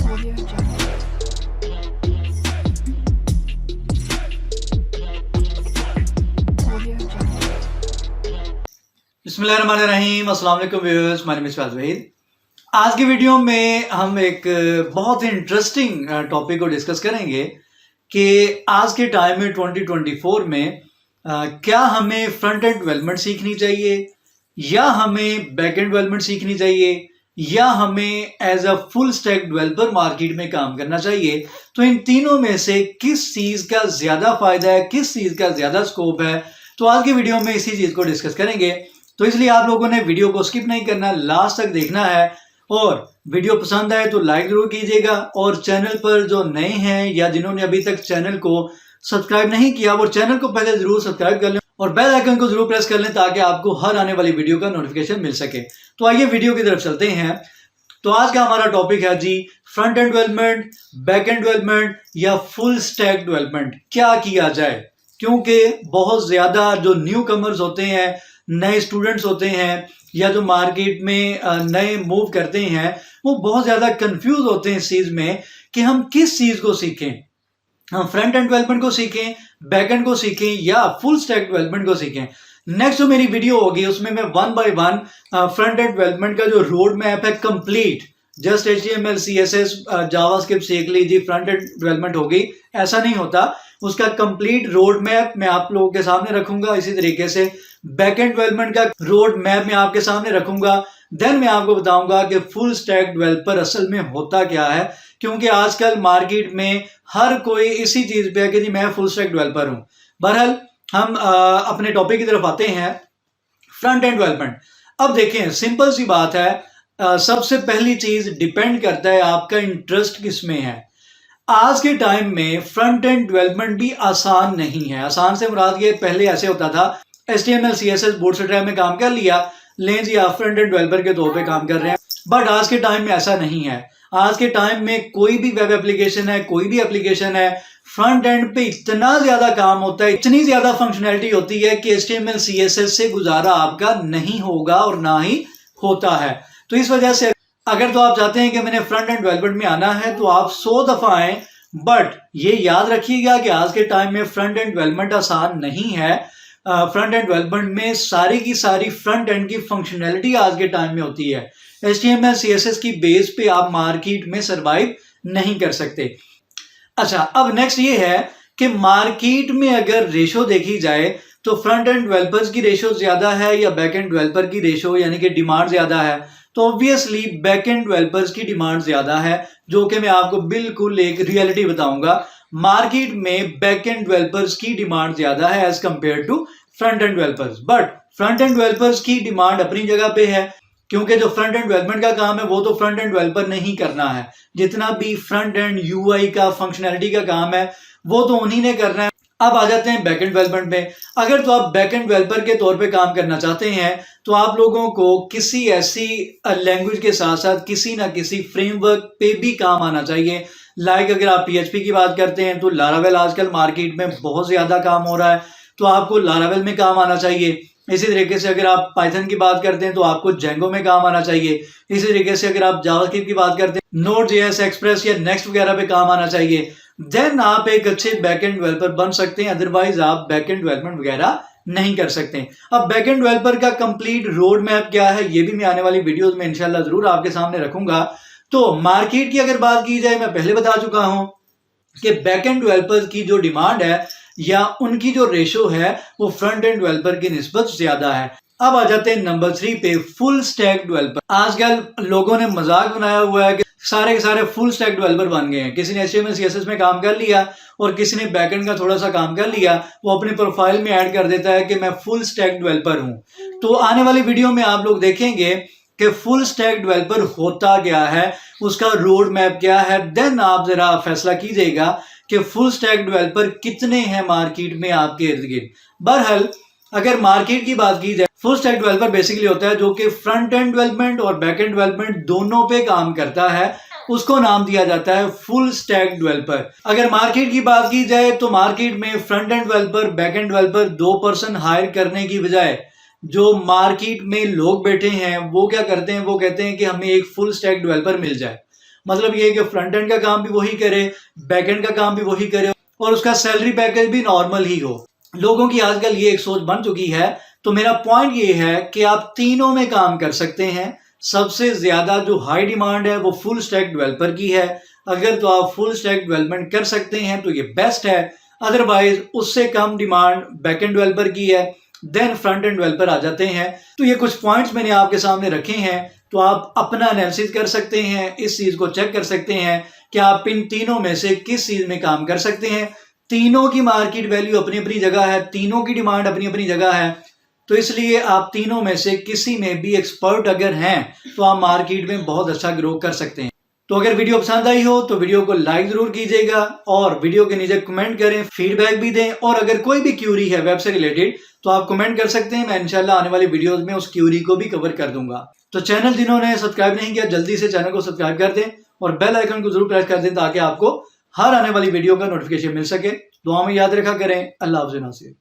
Audio Jungle. Audio Jungle. बिस्मिल्लाहिर्रहमानिर्रहीम, अस्सलाम वालेकुम viewers, my name is Waheed. आज की वीडियो में हम एक बहुत ही इंटरेस्टिंग टॉपिक को डिस्कस करेंगे कि आज के टाइम में 2024 में क्या हमें फ्रंट एंड डेवलपमेंट सीखनी चाहिए या हमें बैक एंड डेवलपमेंट सीखनी चाहिए या हमें as a full stack developer market में काम करना चाहिए। तो इन तीनों में से किस चीज का ज्यादा फायदा है, किस चीज का ज्यादा स्कोप है, तो आज की वीडियो में इसी चीज को डिस्कस करेंगे। तो इसलिए आप लोगों ने वीडियो को स्किप नहीं करना, लास्ट तक देखना है और वीडियो पसंद आए तो लाइक जरूर कीजिएगा। और चैनल पर जो नए हैं या जिन्होंने अभी तक चैनल को सब्सक्राइब नहीं किया वो चैनल को पहले जरूर सब्सक्राइब कर लें और बेल आइकन को जरूर प्रेस कर लें ताकि आपको हर आने वाली वीडियो का नोटिफिकेशन मिल सके। तो आइए वीडियो की तरफ चलते हैं। तो आज का हमारा टॉपिक है जी front end development, back end development या फुल स्टैक डेवलपमेंट, क्या किया जाए। क्योंकि बहुत ज्यादा जो न्यू कमर्स होते हैं, नए स्टूडेंट्स होते हैं या जो मार्केट में नए मूव करते हैं, वो बहुत ज्यादा कंफ्यूज होते हैं इस चीज में कि हम किस चीज को सीखें। हम फ्रंट एंड डेवलपमेंट को सीखें, बैक एंड को सीखें या फुल स्टैक डेवलपमेंट को सीखें। नेक्स्ट जो मेरी वीडियो होगी उसमें मैं one by one front end development का जो रोड मैप है complete, just HTML CSS JavaScript सीख लीजिए फ्रंट एंड डेवलपमेंट होगी, ऐसा नहीं होता। उसका कंप्लीट रोड मैप मैं आप लोगों के सामने रखूंगा। इसी तरीके से बैक एंड डेवलपमेंट का रोड मैप मैं आपके सामने रखूंगा। देन मैं आपको बताऊंगा कि फुल स्टैक डेवलपर असल में होता क्या है। क्योंकि आजकल मार्केट में हर कोई इसी चीज पे है कि जी मैं फुल स्टैक डेवलपर हूं। बहरहाल हम अपने टॉपिक की तरफ आते हैं, फ्रंट एंड डेवलपमेंट। अब देखें, सिंपल सी बात है, सबसे पहली चीज डिपेंड करता है आपका इंटरेस्ट किस में है। आज के टाइम में फ्रंट एंड डेवलपमेंट भी आसान नहीं है। आसान से मुराद ये, पहले ऐसे होता था HTML CSS बूटस्ट्रैप में काम कर लिया, लें जी आप फ्रंट एंड डेवलपर के तौर पे काम कर रहे हैं। बट आज के टाइम में ऐसा नहीं है। आज के टाइम में कोई भी वेब एप्लीकेशन है, कोई भी एप्लीकेशन है, फ्रंट एंड पे इतना ज्यादा काम होता है, इतनी ज्यादा फंक्शनैलिटी होती है कि HTML CSS से गुजारा आपका नहीं होगा और ना ही होता है। तो इस वजह से अगर तो आप चाहते हैं कि मैंने फ्रंट एंड डेवलपमेंट में आना है तो आप 100 दफा आए, बट ये याद रखिएगा कि आज के टाइम में फ्रंट एंड डेवलपमेंट आसान नहीं है। फ्रंट एंड डेवलपमेंट में सारी की सारी फ्रंट एंड की फंक्शनैलिटी आज के टाइम में होती है। HTML CSS की बेस पे आप मार्केट में सरवाइव नहीं कर सकते। अच्छा, अब नेक्स्ट ये है कि मार्केट में अगर रेशो देखी जाए तो फ्रंट एंड डेवलपर्स की रेशो ज्यादा है या बैक एंड डेवलपर की रेशो यानी कि डिमांड ज्यादा है, तो ऑब्वियसली बैक एंड डेवलपर्स की डिमांड ज्यादा है, जो कि मैं आपको बिल्कुल एक रियलिटी बताऊंगा। मार्केट में बैक एंड डेवलपर्स की डिमांड ज्यादा है as compare to front end developers. But front end developers की डिमांड अपनी जगह पे है, क्योंकि जो फ्रंट एंड डेवलपमेंट का काम है वो तो फ्रंट एंड डेवलपर नहीं करना है। जितना भी फ्रंट एंड UI का फंक्शनैलिटी का काम है वो तो उन्हीं ने करना है। अब आ जाते हैं बैक एंड डेवलपमेंट में। अगर तो आप बैक एंड डेवलपर के तौर पे काम करना चाहते हैं तो आप लोगों को किसी ऐसी लैंग्वेज के साथ साथ किसी ना किसी फ्रेमवर्क पे भी काम आना चाहिए। लाइक अगर आप PHP की बात करते हैं तो लारावेल आजकल मार्केट में बहुत ज्यादा काम हो रहा है, तो आपको लारावेल में काम आना चाहिए। इसी तरीके से अगर आप पाइथन की बात करते हैं तो आपको जेंगो में काम आना चाहिए। इसी तरीके से अगर आप जावास्क्रिप्ट की बात करते हैं, Node.js, एक्सप्रेस या नेक्स्ट वगैरह पे काम आना चाहिए। देन आप एक अच्छे बैक एंड डेवलपर बन सकते हैं, अदरवाइज आप बैक एंड डेवलपमेंट वगैरह नहीं कर सकते। अब बैक एंड डेवलपर का कंप्लीट रोड मैप क्या है ये भी मैं आने वाली वीडियोस में इंशाल्लाह जरूर आपके सामने रखूंगा। तो मार्केट की अगर बात की जाए, मैं पहले बता चुका हूं कि बैक एंड डेवलपर की जो डिमांड है या उनकी जो रेशो है वो फ्रंट एंड डेवलपर की निस्बत ज्यादा है। अब आ जाते हैं नंबर 3 पे, फुल स्टैक डेवलपर। आजकल लोगों ने मजाक बनाया हुआ है कि सारे के सारे फुल स्टैक डेवलपर बन गए हैं। किसी ने HTML CSS में काम कर लिया और किसी ने बैकएंड का थोड़ा सा काम कर लिया, वो अपने प्रोफाइल में ऐड कर देता है कि मैं फुल स्टैक डेवलपर हूं। तो आने वाली वीडियो में आप लोग देखेंगे कि फुल स्टैक डेवलपर होता क्या है, उसका रोड मैप क्या है। देन आप जरा फैसला कीजिएगा कि फुल स्टैक डेवलपर कितने हैं मार्केट में आपके इर्द गिर्द। बहरहाल अगर मार्केट की बात की जाए, फुल स्टैक डेवलपर बेसिकली होता है जो कि फ्रंट एंड डेवलपमेंट और बैक एंड डेवलपमेंट दोनों पे काम करता है, उसको नाम दिया जाता है फुल स्टैक डेवलपर। अगर मार्केट की बात की जाए तो मार्केट में front end developer, back end developer 2 person hire करने की बजाय जो मार्केट में लोग बैठे हैं वो क्या करते हैं, वो कहते हैं कि हमें एक फुल स्टैक डेवलपर मिल जाए। मतलब ये है कि फ्रंट एंड का काम भी वही करे, बैक एंड का काम भी वही करे और उसका सैलरी पैकेज भी नॉर्मल ही हो। लोगों की आजकल ये एक सोच बन चुकी है। तो मेरा पॉइंट ये है कि आप तीनों में काम कर सकते हैं। सबसे ज्यादा जो हाई डिमांड है वो फुल स्टैक डेवलपर की है। अगर तो आप फुल स्टैक डेवलपमेंट कर सकते हैं तो ये बेस्ट है, अदरवाइज उससे कम डिमांड बैकएंड डेवलपर की है, देन फ्रंट एंड डेवलपर आ जाते हैं। तो ये कुछ पॉइंट्स मैंने आपके सामने रखे हैं, तो आप अपना एनालिसिस कर सकते हैं, इस चीज को चेक कर सकते हैं कि आप इन तीनों में से किस चीज में काम कर सकते हैं। तीनों की मार्केट वैल्यू अपनी अपनी जगह है, तीनों की डिमांड अपनी अपनी जगह है, तो इसलिए आप तीनों में से किसी में भी एक्सपर्ट अगर हैं तो आप मार्केट में बहुत अच्छा ग्रो कर सकते हैं। तो अगर वीडियो पसंद आई हो तो वीडियो को लाइक जरूर कीजिएगा और वीडियो के नीचे कमेंट करें, फीडबैक भी दें और अगर कोई भी क्यूरी है वेब से रिलेटेड तो आप कमेंट कर सकते हैं। मैं इंशाल्लाह आने वाली वीडियोस में उस क्यूरी को भी कवर कर दूंगा। तो चैनल जिन्होंने सब्सक्राइब नहीं किया जल्दी से चैनल को सब्सक्राइब कर दें और बेल आइकन को जरूर प्रेस कर दें ताकि आपको हर आने वाली वीडियो का नोटिफिकेशन मिल सके। दुआ में याद रखा करें। अल्लाह हाफ़िज़।